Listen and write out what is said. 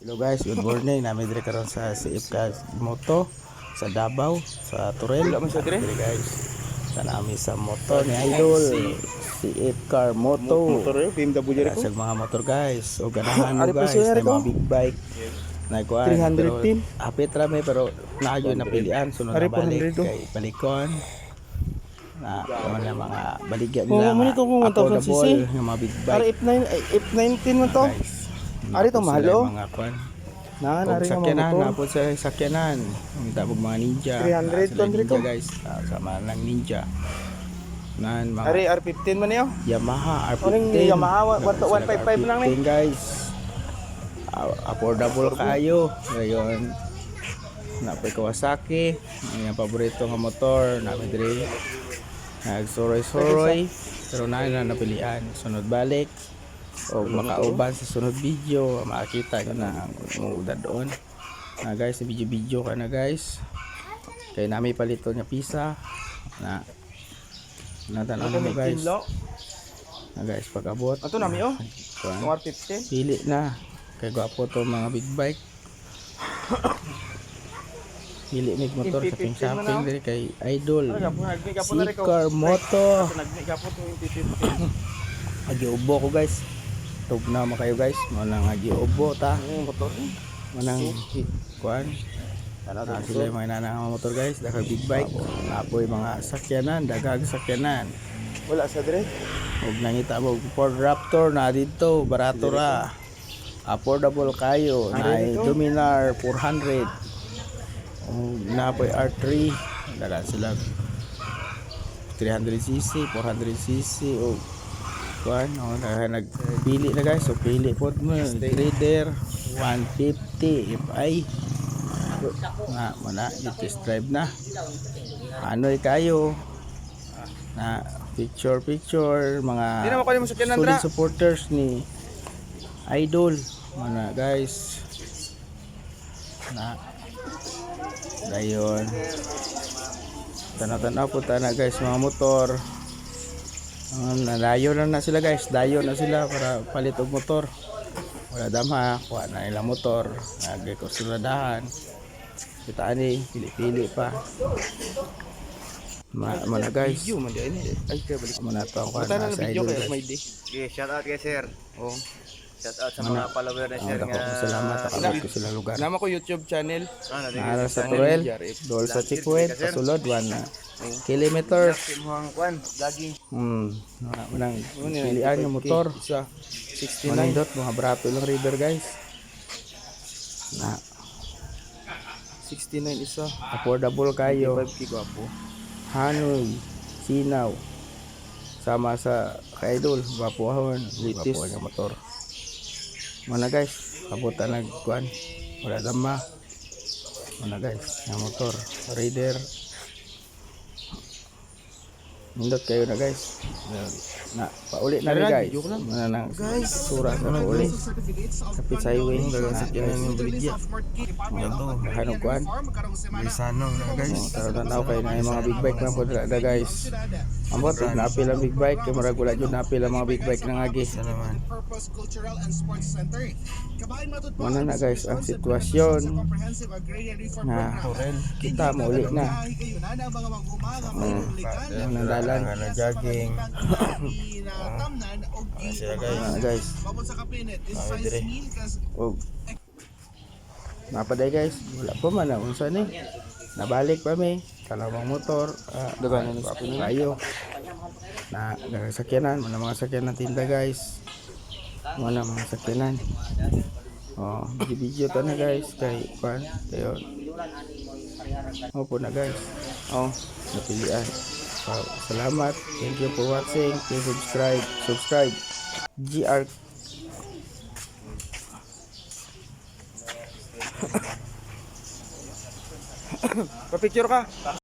Hello guys, good morning. Namin dire karon sa CF Moto sa Davao, sa Turel. Wala man siya dire. Guys. Sa namin sa moto ni Idol, CF Car Moto. Motor yun, BMW Kaya ko. sa mga motor guys. O ganahan mo Ari guys, presyo na na rin ko. mga big bike. Nagkuhan, 310. hapit rami pero naayo na pilian sunod Ari, na balik 400 kay balikon. Na yung mga baligya Oh, nila mo nito kung 1000 affordable cc. ng mga big Ari bike. F19 man to. Guys. Ari to Napos mahal, sila oh. yung mga kwan. Nan Kung ari nga mga sakyanan, motor. napod sa sakyanan. Ang tabog mga ninja. 300 Sila ton ninja rito. guys. Sama ng ninja. Nan mga Ari R15 man niyo. Yamaha R15. Oning Yamaha, 155 lang ni. R15 guys. Affordable kayo. Ngayon. Napay Kawasaki. Ang paborito nga motor. Namin diri. Nagsuroy-suroy. Pero na napilian. Sunod balik. O makauban sa sunod video, makakita nyo na ang umuudan doon. Guys, video ka na guys. Kaya namin palito niya pisa. Natanaw na mo guys. Guys, pag abot. Ato nami oh. Kuwan. R15. Pili na. Kaya gwapo to mga big bike. Pili mig motor sa ping shopping diri kay Idol. Car Moto. Nagnigapo to yung P15. Agiubo ko guys. Tugnaw mo kayo guys. Manang agiubo ta. Motor. Manang kuan. Sila yung mga nanang motor guys. Daghang big bike. Apoy mga sakyanan. Daghang sakyanan. Wala sa dire. Huwag nangita mo. Ford Raptor na dito. Barato ra. Affordable kayo. Na Dominar 400. Napoy R3. Daghang sila 300cc, 400cc. O kuan, nagpili na guys. So pili po mo. Trader 150 FI. Mana yung test drive na. Ano'y kayo na picture mga Di na makuha mo sa solid Kinandra. supporters ni Idol. Mana guys. Na dayon. Tanaw-tanaw po na guys mga motor. Nadayo na sila guys. Dayo na sila para palit og motor. Wala dama, kuha na nila motor. Nagrekursuladahan. Kita ni pili-pili pa. Mana guys. Video man di ini. Ay kay balik. Mana to ang Buta na sa video Idol. kay may di. Okay, shout out kay sir. Oh. Shout out sa mga follower na sir nga. Salamat akabot ko sila lugar. Nama ko YouTube channel. Naara sa Turel, dol sa Chikwet, pasulod 1 kilometer. Simuhang kwan, vlogging. Unang pilian yung motor. Isa 69. Manindot, mga barato lang river guys. Na 69 isa. affordable kayo. 5K gwapo. Hanoy, Sinaw. Sama sa Kaidol, Bapuahon, British yung motor. Mana guys, kabutan nagkuan. Wala dama. Mana guys, yung motor, Raider. Nindot kayo na guys. Na pauli na rin guys. Mana nang sura sa pauli. Kapit sa highway. Sakyanan yung baligya. Ito, hanong kuan. Lisano na guys. Karoon na kayo na yung mga big bike na po na guys. Ambot, napil ang big bike. Kaya marag wala dyan napil ang mga big bike na ngagi. Mana na guys ang sitwasyon na kita mo ulit na. Ang dalan. Jogging. Sila Guys. Oh. Napaday guys. Wala pa man na unsa ni. Nabalik pa mi. Kalawang motor. Dagan ni kayo. Na sakyanan, mga sakyanan tinda guys. Mga sakyanan. Oh, video to na guys kay pan. Dayon. Opo na guys. Oh, napilian. Salamat. Thank you for watching. Please subscribe. GR Pa-picture ka.